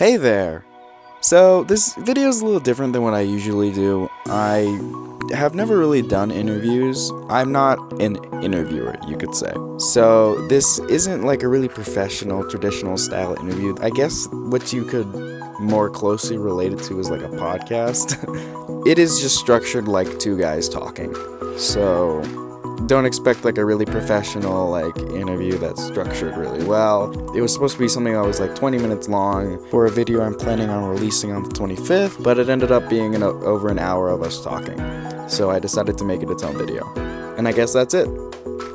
Hey there! So, this video is a little different than what I usually do. I have never really done interviews. I'm not an interviewer, you could say. So, this isn't like a really professional, traditional style interview. I guess what you could more closely relate it to is like a podcast. It is just structured like two guys talking. So, don't expect like a really professional like interview that's structured really well. It was supposed to be something that was like 20 minutes long for a video I'm planning on releasing on the 25th, but it ended up being over an hour of us talking. So I decided to make it its own video. And I guess that's it.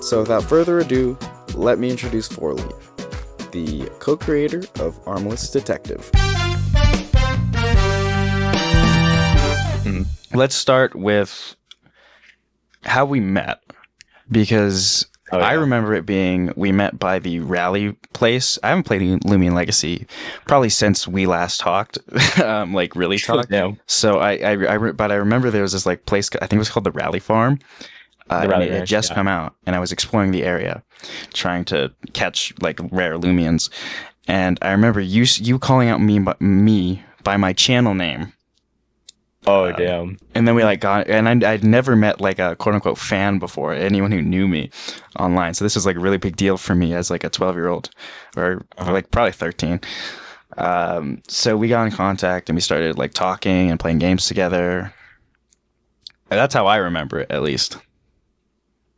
So without further ado, let me introduce Forleave, the co-creator of Armless Detective. Let's start with how we met. Because I remember it being, we met by the rally place. I haven't played Lumion Legacy probably since we last talked, like really talked. Yeah. So but I remember there was this like place, I think it was called the Rally Farm. And it had just come out, and I was exploring the area, trying to catch like rare Lumions. And I remember you calling out me by my channel name. Oh, damn. And then we like got, and I'd never met like a quote unquote fan before, anyone who knew me online. So this was like a really big deal for me as like a 12-year-old or like probably 13. So we got in contact and we started like talking and playing games together. And that's how I remember it, at least.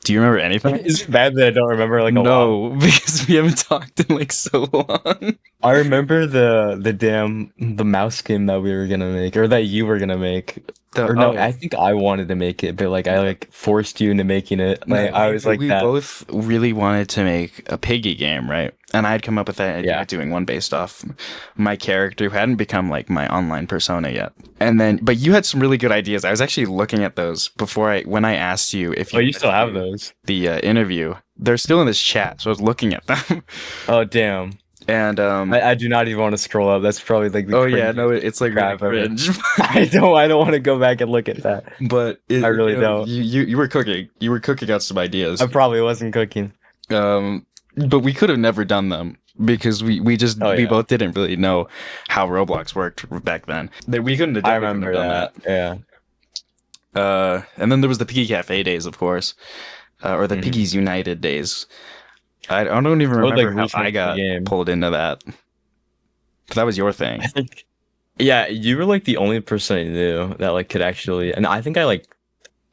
Do you remember anything? Is it bad that I don't remember like a lot? Because we haven't talked in like so long. I remember the mouse game that we were gonna make, or that you were gonna make. I think I wanted to make it, but like I like forced you into making it. Like I was like we both really wanted to make a piggy game, right? And I'd come up with that idea, doing one based off my character who hadn't become like my online persona yet. And then, but you had some really good ideas. I was actually looking at those when I asked you if you still have those. The interview, they're still in this chat, so I was looking at them. Oh damn. And I do not even want to scroll up. That's probably like the it's like really cringe. I don't want to go back and look at that. But I really don't. You were cooking. You were cooking out some ideas. I probably wasn't cooking. But we could have never done them because we both didn't really know how Roblox worked back then. That we couldn't have done. I remember that. Yeah. And then there was the Piggy Cafe days, of course, or the Piggies United days. I don't even remember how I got pulled into that. But that was your thing. I think, yeah, you were like the only person I knew that like could actually, and I think I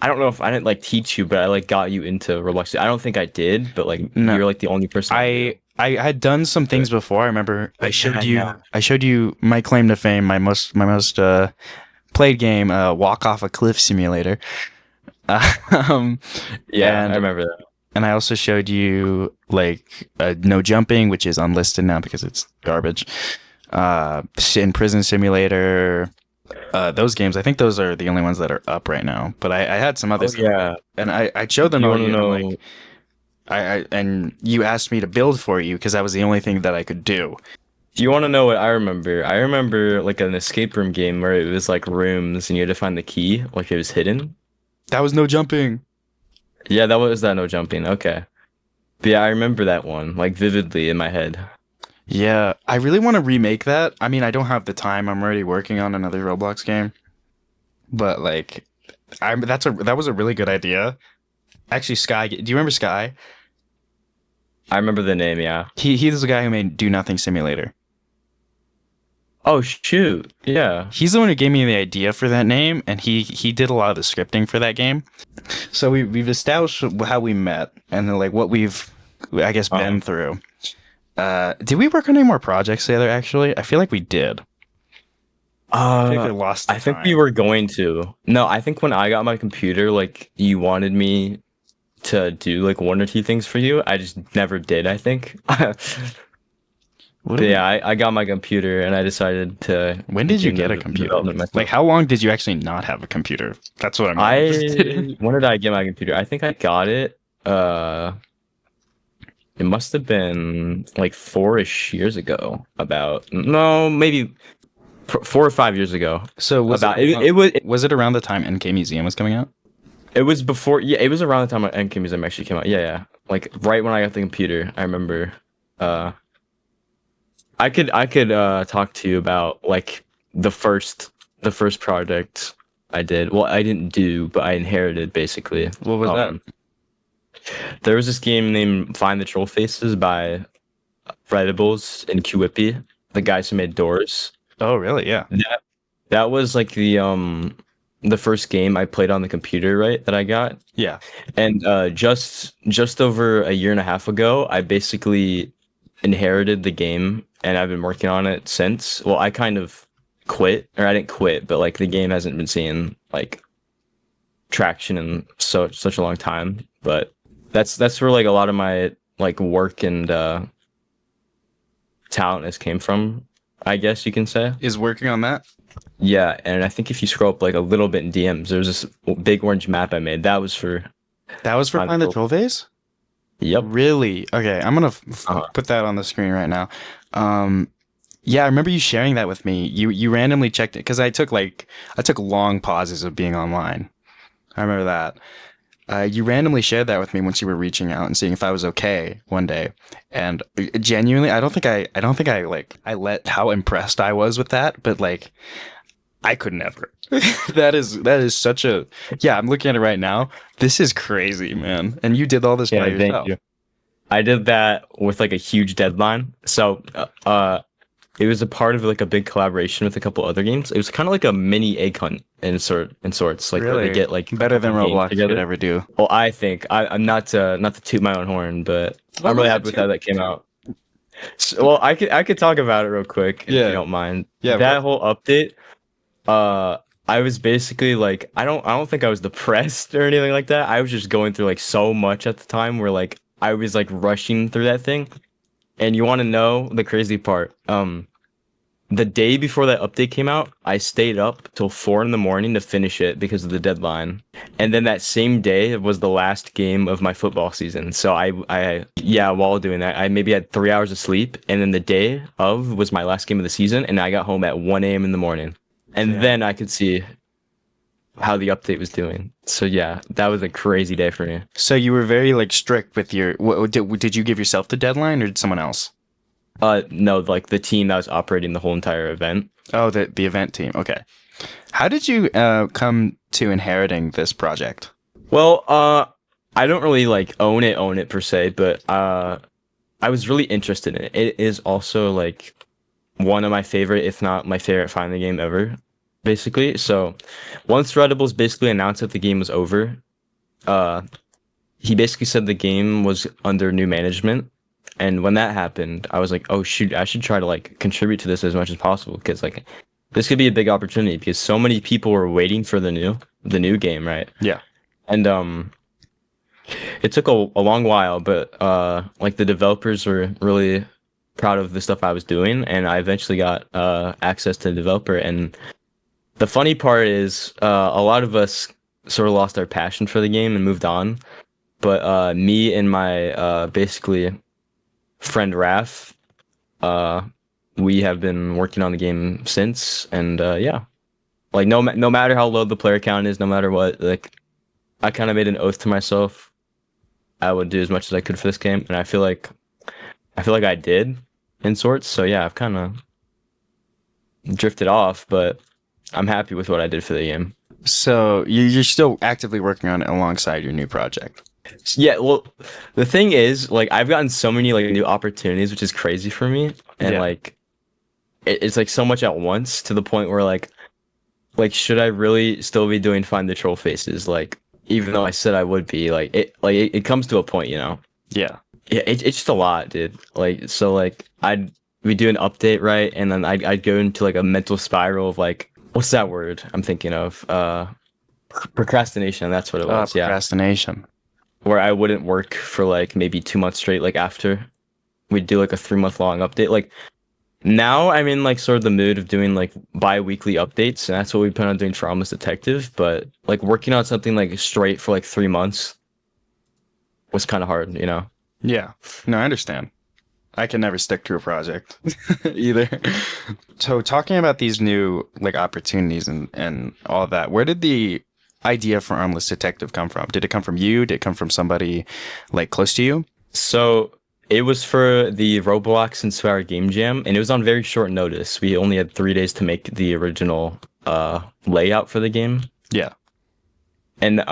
don't know if I didn't like teach you, but I like got you into Roblox. I don't think I did, but like you're like the only person. I had done some things before. I remember I showed you my claim to fame, my most played game, Walk Off a Cliff Simulator. I remember that. And I also showed you like No Jumping, which is unlisted now because it's garbage. In Prison Simulator, those games. I think those are the only ones that are up right now. But I had some others. And I showed them. And you asked me to build for you because that was the only thing that I could do. Do you want to know what I remember? I remember like an escape room game where it was like rooms and you had to find the key, like it was hidden. That was No Jumping. Yeah, that was No Jumping. Okay. But yeah, I remember that one, like vividly in my head. Yeah, I really want to remake that. I mean, I don't have the time. I'm already working on another Roblox game. But like, that was a really good idea. Actually, Sky, do you remember Sky? I remember the name, yeah. He's the guy who made Do Nothing Simulator. Oh shoot! Yeah, he's the one who gave me the idea for that name, and he did a lot of the scripting for that game. So we've established how we met, and then like what we've, I guess, been through. Did we work on any more projects together? Actually, I feel like we did. I think we were going to. No, I think when I got my computer, like you wanted me to do like one or two things for you. I just never did. I think. I got my computer and I decided to. When did you get a computer? Like, how long did you actually not have a computer? That's what I'm interested in. When did I get my computer? I think I got it. It must have been like 4-ish years ago. Maybe 4 or 5 years ago. So was it around the time NK Museum was coming out? It was before. Yeah, it was around the time NK Museum actually came out. Yeah. Like right when I got the computer, I remember. I could talk to you about like the first project I did. Well, I didn't do, but I inherited basically. What was that? There was this game named Find the Trollfaces by Fredibles and QWhippy, the guys who made Doors. Oh, really? Yeah. That was like the first game I played on the computer, right? That I got. Yeah. And just over a year and a half ago, I basically inherited the game, and I've been working on it since. Well, I kind of quit, or I didn't quit, but like the game hasn't been seeing like traction in such a long time. But that's where like a lot of my like work and talent has came from, I guess you can say. Is working on that? Yeah, and I think if you scroll up like a little bit in DMs, there's this big orange map I made. That was for Find the Trollface? Yep. Really? Okay, I'm gonna put that on the screen right now. Yeah, I remember you sharing that with me. You randomly checked it because I took long pauses of being online. I remember that. You randomly shared that with me once you were reaching out and seeing if I was okay one day. And genuinely, I don't think I let how impressed I was with that, but like I could never. That is such a yeah. I'm looking at it right now. This is crazy, man. And you did all this by yourself. Thank you. I did that with like a huge deadline. So it was a part of like a big collaboration with a couple other games. It was kind of like a mini egg hunt in sorts. Like Really? they get like Better than Roblox together. could ever do. Well, I think I'm not to toot my own horn, but I'm really happy with how that came out. So, well, I could talk about it real quick if you don't mind. Yeah, that whole update. I was basically like, I don't think I was depressed or anything like that. I was just going through like so much at the time where like I was like rushing through that thing. And you want to know the crazy part? The day before that update came out, I stayed up till 4 a.m. to finish it because of the deadline. And then that same day was the last game of my football season. So while doing that, I maybe had 3 hours of sleep. And then the day of was my last game of the season, and I got home at 1 a.m. in the morning. And then I could see how the update was doing. So yeah, that was a crazy day for me. So you were very like strict with your. Did you give yourself the deadline or did someone else? No, like the team that was operating the whole entire event. Oh, the event team. Okay. How did you come to inheriting this project? Well, I don't really like own it per se, but I was really interested in it. It is also like one of my favorite, if not my favorite fighting game ever, basically. So once Redibles basically announced that the game was over, he basically said the game was under new management. And when that happened, I was like, oh shoot, I should try to like contribute to this as much as possible, because like this could be a big opportunity because so many people were waiting for the new game, right? Yeah. And it took a long while, but like the developers were really proud of the stuff I was doing, and I eventually got access to the developer. And the funny part is a lot of us sort of lost our passion for the game and moved on. But me and my basically friend Raf, we have been working on the game since, and yeah, like no matter how low the player count is, no matter what, like I kind of made an oath to myself I would do as much as I could for this game, and I feel like I did in sorts. So yeah, I've kind of drifted off, but I'm happy with what I did for the game. So you're still actively working on it alongside your new project. Yeah, well, the thing is, like, I've gotten so many like new opportunities, which is crazy for me, and like, it's like so much at once to the point where like, should I really still be doing Find the Trollfaces? Like, even though I said I would be, like, it comes to a point, you know? Yeah. Yeah, it's just a lot, dude. Like, so like, we do an update, right, and then I'd go into like a mental spiral of like, what's that word I'm thinking of? Procrastination. That's what it was. Procrastination. Where I wouldn't work for like maybe 2 months straight, like after we'd do like a 3-month long update. Like now I'm in like sort of the mood of doing like bi-weekly updates, and that's what we plan on doing for Armless Detective. But like working on something like straight for like 3 months was kind of hard, you know? Yeah. No, I understand. I can never stick to a project either. So talking about these new like opportunities and all of that, where did the idea for Armless Detective come from? Did it come from you? Did it come from somebody like close to you? So It was for the Roblox Inspire Game Jam, and it was on very short notice. We only had 3 days to make the original layout for the game. Yeah. And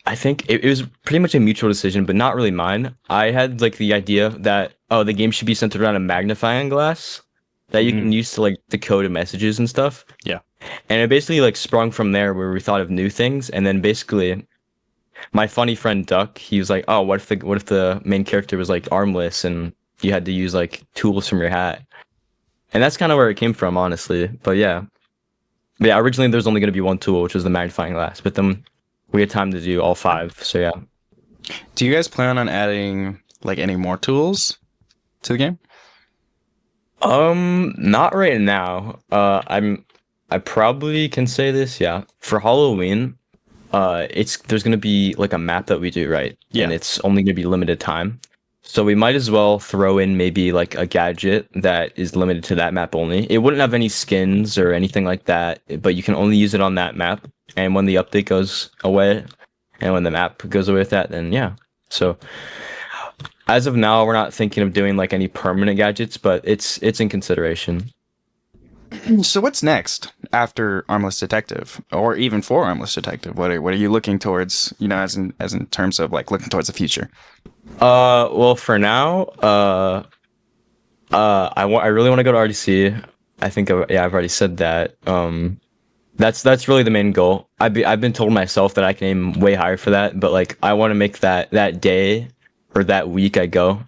I think it was pretty much a mutual decision, but not really mine. I had like the idea that the game should be centered around a magnifying glass that you can use to like decode messages and stuff. Yeah. And it basically like sprung from there where we thought of new things, and then basically my funny friend Duck, he was like, "Oh, what if the main character was like armless and you had to use like tools from your hat?" And that's kind of where it came from, honestly. But yeah, originally there was only going to be one tool, which was the magnifying glass. But then we had time to do all 5. So yeah. Do you guys plan on adding like any more tools to the game? Not right now. I probably can say this. Yeah, for Halloween, there's gonna be like a map that we do, right? Yeah. And it's only gonna be limited time. So we might as well throw in maybe like a gadget that is limited to that map only. It wouldn't have any skins or anything like that, but you can only use it on that map. And when the update goes away, and when the map goes away with that, then yeah. So as of now, we're not thinking of doing like any permanent gadgets, but it's in consideration. So what's next after Armless Detective, or even for Armless Detective? What are you looking towards? You know, as in terms of like looking towards the future. Well, for now, I really want to go to RDC. I think I've already said that. That's really the main goal. I've been told myself that I can aim way higher for that, but like I want to make that day or that week I go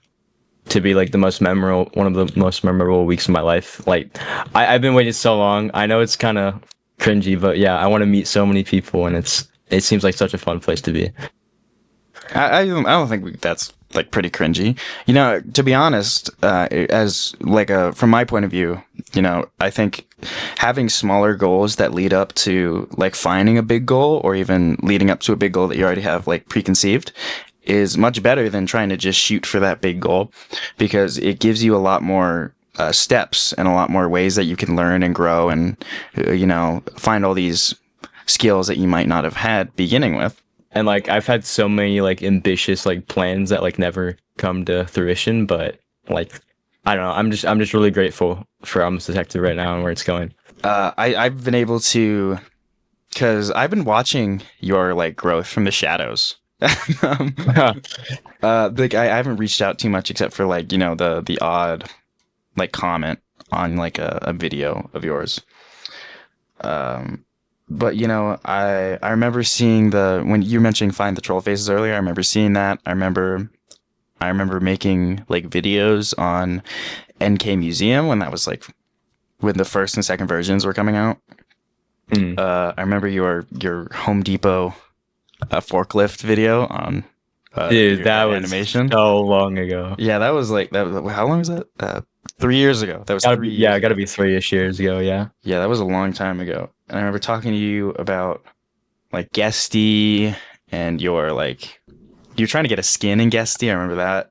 to be like one of the most memorable weeks of my life. Like I've been waiting so long. I know it's kind of cringy, but yeah, I want to meet so many people, and it seems like such a fun place to be. I don't think that's like pretty cringy. You know, to be honest, as like from my point of view, you know, I think having smaller goals that lead up to like finding a big goal, or even leading up to a big goal that you already have like preconceived, is much better than trying to just shoot for that big goal, because it gives you a lot more steps and a lot more ways that you can learn and grow and, you know, find all these skills that you might not have had beginning with. And like I've had so many like ambitious like plans that like never come to fruition, but like I don't know, I'm just really grateful for Armless Detective right now and where it's going. I've been able to, because I've been watching your like growth from the shadows. Like I haven't reached out too much except for like, you know, the odd like comment on like a video of yours. But you know, I remember seeing when you were mentioning find the Trollfaces earlier. I remember seeing that. I remember making like videos on NK Museum when that was like when the first and second versions were coming out. I remember your Home Depot forklift video on Dude, that was animation so long ago. Yeah, that was like that. How long was that? 3 years ago. That was it gotta be 3-ish years ago. Yeah, that was a long time ago. And I remember talking to you about like Guesty, and you're trying to get a skin in Guesty. I remember that.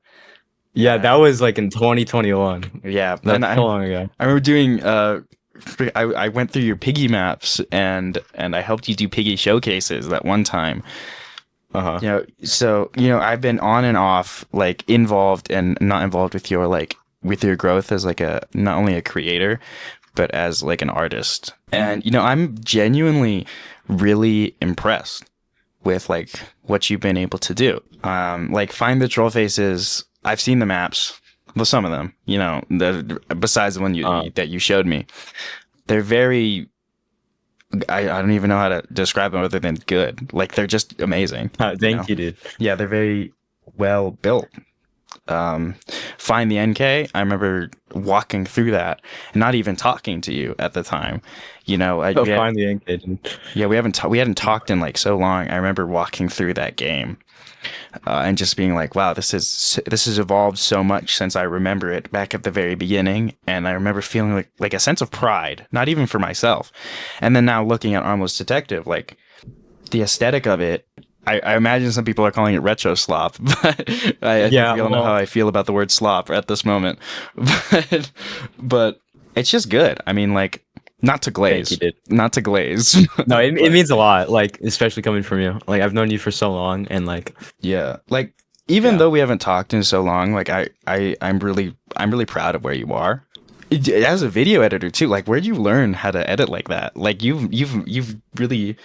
Yeah, that was like in 2021. Yeah, that's so long ago. I remember doing I went through your piggy maps and I helped you do piggy showcases that one time. Uh-huh. You know, so you know, I've been on and off like involved and not involved with your growth as like not only a creator, but as like an artist. And you know, I'm genuinely really impressed with like what you've been able to do. Like find the Trollfaces. I've seen the maps. Well, some of them, you know, besides the one that you showed me, they're very. I don't even know how to describe them other than good. Like they're just amazing. Thank you, dude. Yeah, they're very well built. Find the NK. I remember walking through that and not even talking to you at the time. You know, Find the NK. Yeah, we hadn't talked in like so long. I remember walking through that game. And just being like, wow, this has evolved so much since I remember it back at the very beginning. And I remember feeling like a sense of pride, not even for myself. And then now looking at Armless Detective, like the aesthetic of it, I imagine some people are calling it retro slop, but I don't know how I feel about the word slop at this moment. But it's just good. I mean, like, not to glaze. Thank you, dude. Not to glaze. No, it means a lot, like, especially coming from you. Like, I've known you for so long, and like... Yeah. Like, even Yeah. though we haven't talked in so long, like I'm really proud of where you are. As a video editor too, like where'd you learn how to edit like that? Like you've really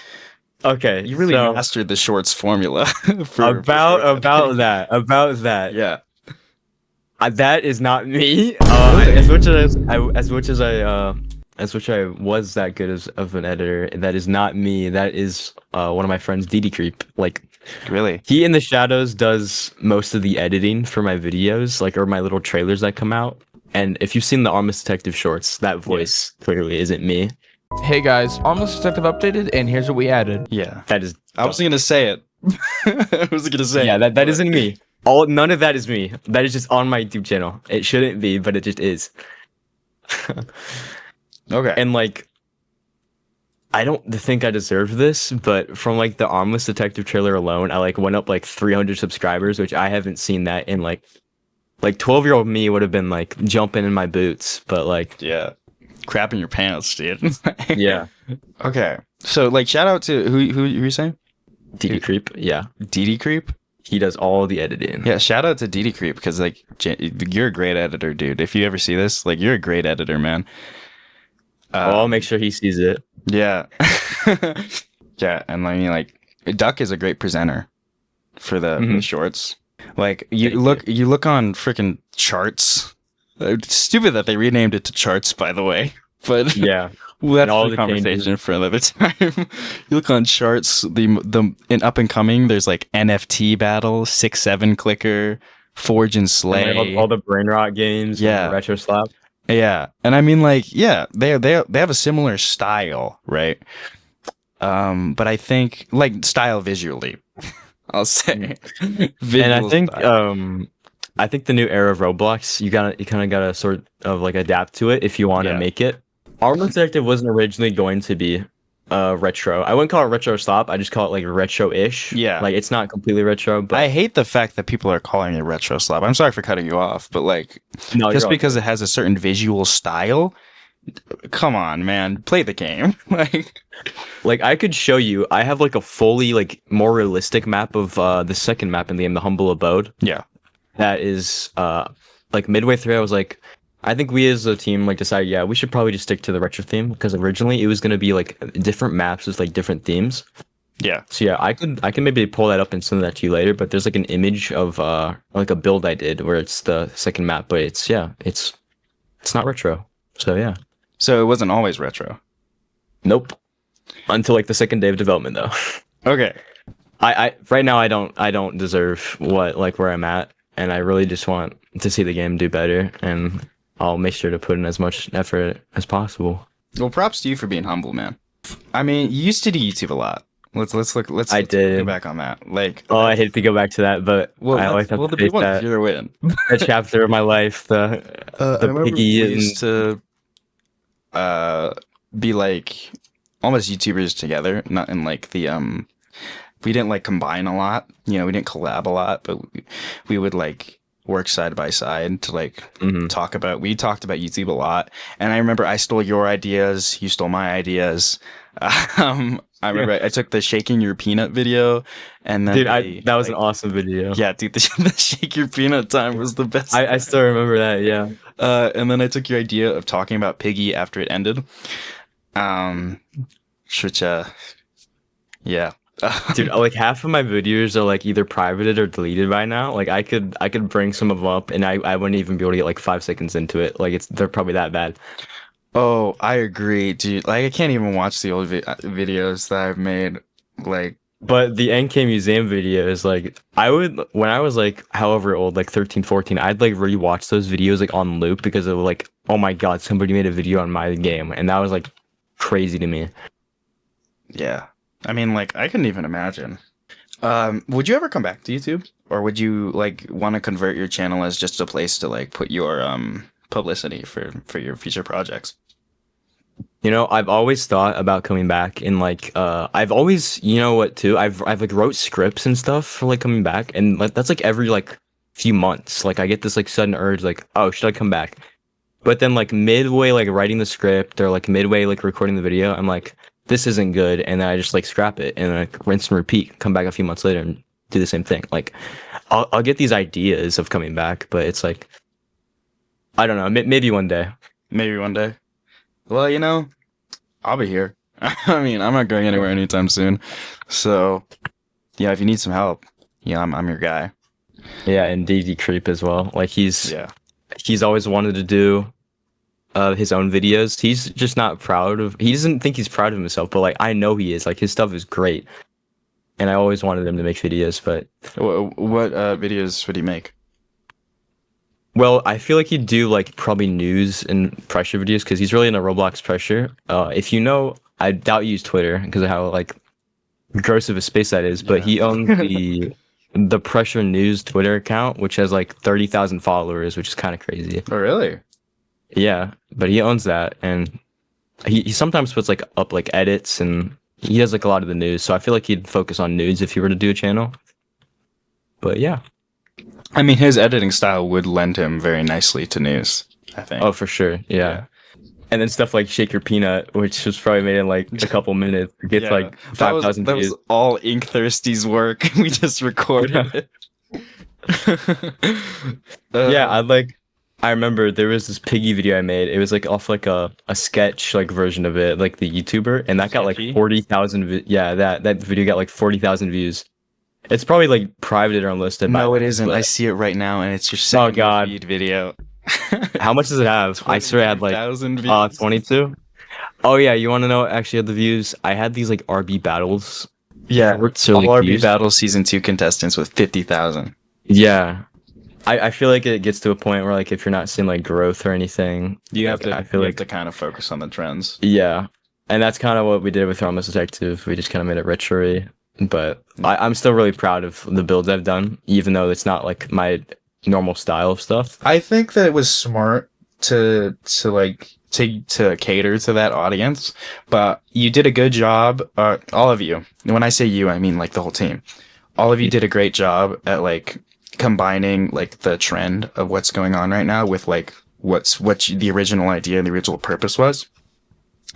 Okay, you really so mastered the shorts formula about that. Yeah. That is not me. Really? As much I was that good as of an editor, that is not me. That is one of my friends, DDCreep. Like Really? he in the shadows does most of the editing for my videos, like or my little trailers that come out. And if you've seen the Armless Detective shorts, that voice clearly isn't me. Hey guys, Armless Detective updated, and here's what we added. Yeah. That is I wasn't gonna say it. I was gonna say yeah, it, that isn't me. None of that is me. That is just on my YouTube channel. It shouldn't be, but it just is. Okay. And like, I don't think I deserve this, but from like the Armless Detective trailer alone, I like went up like 300 subscribers, which I haven't seen that in like 12-year-old me would have been like jumping in my boots, but like yeah. Crap in your pants, dude. yeah, Okay. So like shout out to who you saying? DDCreep, yeah, DDCreep? he does all the editing. Yeah, shout out to DDCreep because like you're a great editor, dude. If you ever see this, like you're a great editor, man. I'll make sure he sees it. Yeah. Yeah, and I mean like Duck is a great presenter for the shorts. Like you look on freaking charts. It's stupid that they renamed it to charts, by the way. But Yeah, well, that's all a the conversation changes. for another time. You look on charts, the in up and coming, there's like NFT battle, 6-7 clicker, Forge and And, Slay. like, all the brain rot games. Yeah. and retro slap. Yeah, and I mean, like, yeah, they have a similar style, right? But I think like style visually, I'll say. And I think style. I think the new era of Roblox, you kind of gotta sort of like adapt to it if you want to Yeah. make it. Armless Detective wasn't originally going to be retro. I wouldn't call it retro slop. I just call it like retro-ish. Yeah. like it's not completely retro, but I hate the fact that people are calling it retro slap. I'm sorry for cutting you off, but like no, just you're because it has a certain visual style, come on, man, play the game. like I could show you. I have like a fully like more realistic map of the second map in the game, the Humble Abode. Yeah. That is like midway through, I was like, I think we as a team like decided, yeah, we should probably just stick to the retro theme because originally it was gonna be like different maps with like different themes. Yeah. So yeah, I can maybe pull that up and send that to you later. But there's like an image of like a build I did where it's the second map, but it's not retro. So yeah, So it wasn't always retro. nope. Until like the second day of development though. Okay. I right now I don't deserve where I'm at, and I really just want to see the game do better, and I'll make sure to put in as much effort as possible. Well, props to you for being humble, man. I mean, you used to do YouTube a lot. Let's did. go back on that. Like, Oh, I hate to go back to that, but well, I always have the to face people want to that, hear in. that chapter of my life. The I remember piggy we used to be like almost YouTubers together, not in like the we didn't like combine a lot, you know, we didn't collab a lot, but we would like work side by side to like we talked about YouTube a lot. And I remember I stole your ideas, you stole my ideas. I remember I took the shaking your peanut video, and then dude, that was an awesome video. yeah, dude, the shake your peanut time was the best. I still remember that. Yeah. And then I took your idea of talking about Piggy after it ended. Which, yeah. Dude, like half of my videos are like either privated or deleted by now. Like I could bring some of them up, and I wouldn't even be able to get like 5 seconds into it. Like they're probably that bad. Oh, I agree, dude. Like I can't even watch the old videos that I've made. Like, But the NK Museum videos, like I would when I was like however old, like 13, 14, I'd like rewatch those videos like on loop because of like, oh my god, somebody made a video on my game, and that was like crazy to me. yeah. I mean, like I couldn't even imagine. Would you ever come back to YouTube, or would you like want to convert your channel as just a place to like put your publicity for your future projects? You know, I've always thought about coming back, and like I've always, you know what too, I've like wrote scripts and stuff for like coming back, and like that's like every like few months, like I get this like sudden urge like, oh, should I come back? But then like midway like writing the script or like midway like recording the video, I'm like, this isn't good, and then I just like scrap it and like rinse and repeat, come back a few months later and do the same thing. Like, I'll get these ideas of coming back, but it's like, I don't know. Maybe one day. Maybe one day. Well, you know, I'll be here. I mean, I'm not going anywhere anytime soon. So, yeah, if you need some help, yeah, I'm your guy. Yeah, and DDCreep as well. Like he's Yeah. always wanted to do his own videos. He's just not proud of. He doesn't think he's proud of himself, but like I know he is. Like his stuff is great, and I always wanted him to make videos. But What videos would he make? well, I feel like he'd do like probably news and pressure videos because he's really into Roblox pressure. If you know, I doubt you use Twitter because of how like gross of a space that is. But Yeah. he owns the pressure news Twitter account, which has like 30,000 followers, which is kind of crazy. Oh, really? Yeah, but he owns that, and he sometimes puts like up like edits, and he does like a lot of the news. So I feel like he'd focus on news if he were to do a channel. But yeah. I mean, his editing style would lend him very nicely to news, I think. Oh, for sure. Yeah. And then stuff like Shake Your Peanut, which was probably made in like a couple minutes, gets like that 5,000 was views. all Ink Thirsty's work. We just recorded it. Yeah, I remember there was this piggy video I made. It was like off like a sketch like version of it, like the YouTuber, and that got like Sketchy? 40,000. Yeah, that video got like 40,000 views. It's probably like private or unlisted. No, by- it isn't. but- I see it right now, and it's your second God. feed video. How much does it have? I swear I had like 1,000 views. 22. Oh yeah, you want to know actually had the views? I had these like RB battles. Yeah, So, all like, RB views. Battle Season 2 contestants with 50,000. Yeah. I feel like it gets to a point where like if you're not seeing like growth or anything, You have like, to. I feel you like have to kind of focus on the trends. yeah. And that's kind of what we did with Armless Detective. We just kind of made it retro-y. But I'm still really proud of the builds I've done, even though it's not like my normal style of stuff. I think that it was smart to cater to that audience, but you did a good job. All of you. When I say you, I mean like the whole team. All of you did a great job at like combining like the trend of what's going on right now with like the original idea and the original purpose was,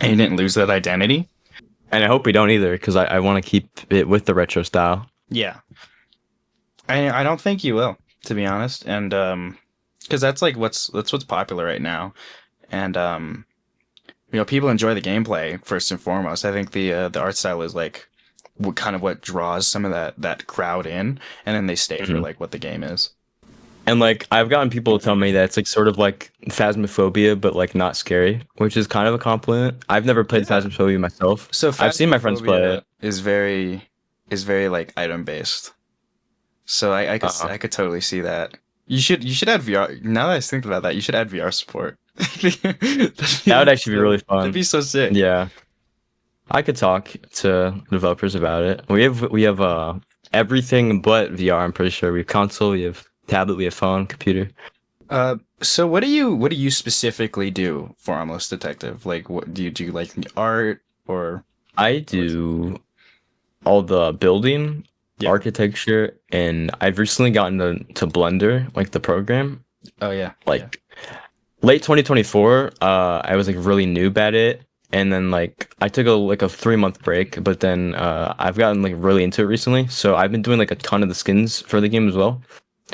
and you didn't lose that identity. And I hope we don't either, because I want to keep it with the retro style. Yeah, I don't think you will, to be honest, and because that's what's popular right now, and you know, people enjoy the gameplay first and foremost. I think the art style is like what draws some of that crowd in, and then they stay for Mhm. like what the game is. And like I've gotten people to tell me that it's like sort of like Phasmophobia, but like not scary, which is kind of a compliment. I've never played Phasmophobia myself. So I've seen my friends play Phasmophobia it. is very like item based. So I could Uh-huh. I could totally see that. You should add VR. Now that I think about that, you should add VR support. That would actually be really fun. That'd be so sick. Yeah, I could talk to developers about it. We have everything but VR. I'm pretty sure we have console, we have tablet, we have phone, computer. So what do you specifically do for Armless Detective? Like, what do you do? Like art or? I do all the building, Yeah. architecture, and I've recently gotten to Blender, like the program. Oh yeah. Like late 2024, I was like really noob at it, and then like I took a 3-month break, but then I've gotten like really into it recently. So I've been doing like a ton of the skins for the game as well.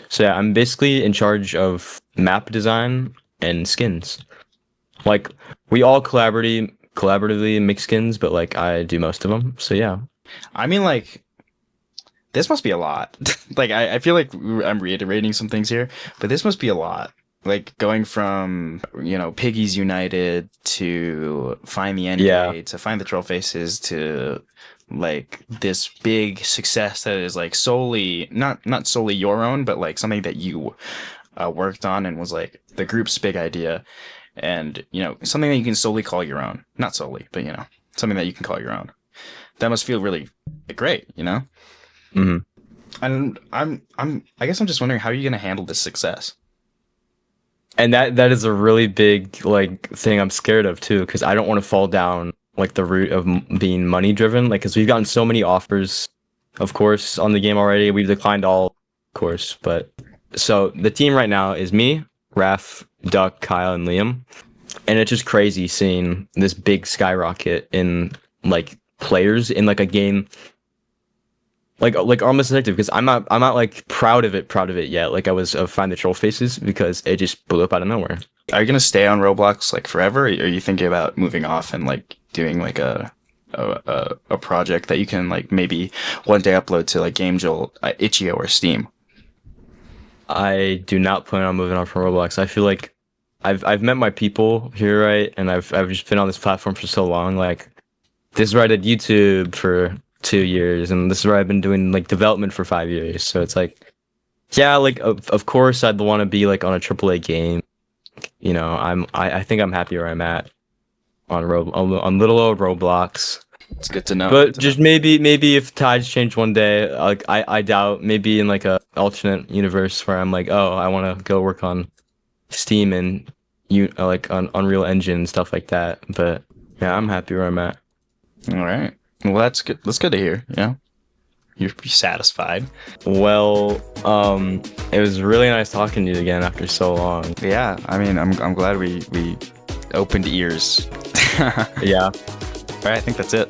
So yeah, I'm basically in charge of map design and skins. Like we all collaboratively make skins, but like I do most of them. So yeah. I mean, like, this must be a lot. Like, I feel like I'm reiterating some things here, but this must be a lot. Like, going from, you know, Piggies United to find the NBA Yeah. to find the Trollfaces to, like, this big success that is, like, solely, not solely your own, but, like, something that you worked on and was, like, the group's big idea. And, you know, something that you can solely call your own. Not solely, but, you know, something that you can call your own. That must feel really great, you know? hmm And I guess I'm just wondering, how are you going to handle this success? And that is a really big like thing I'm scared of too, because I don't want to fall down like the route of being money driven. Like, because we've gotten so many offers, of course, on the game already. We've declined all, of course. But so the team right now is me, Raph, Duck, Kyle, and Liam, and it's just crazy seeing this big skyrocket in like players in like a game like Armless Detective, because I'm not like proud of it yet. Like I was of Find the Trollfaces, because it just blew up out of nowhere. Are you gonna stay on Roblox like forever, or are you thinking about moving off and like doing like a project that you can like maybe one day upload to like GameJolt, Itch.io, or Steam? I do not plan on moving on from Roblox. I feel like I've met my people here, right? And I've just been on this platform for so long. Like this is where I did YouTube for 2 years, and this is where I've been doing like development for 5 years. So it's like, yeah, like of course I'd want to be like on a AAA game. You know, I think I'm happy where I'm at on little old Roblox. It's good to know. But just maybe if tides change one day, like I doubt, maybe in like a alternate universe where I'm like, oh, I want to go work on Steam and like on Unreal Engine and stuff like that. But yeah, I'm happy where I'm at. All right. Well, that's good. That's good to hear. Yeah, you're satisfied. Well, it was really nice talking to you again after so long. Yeah. I mean, I'm glad we opened ears. Yeah. All right. I think that's it.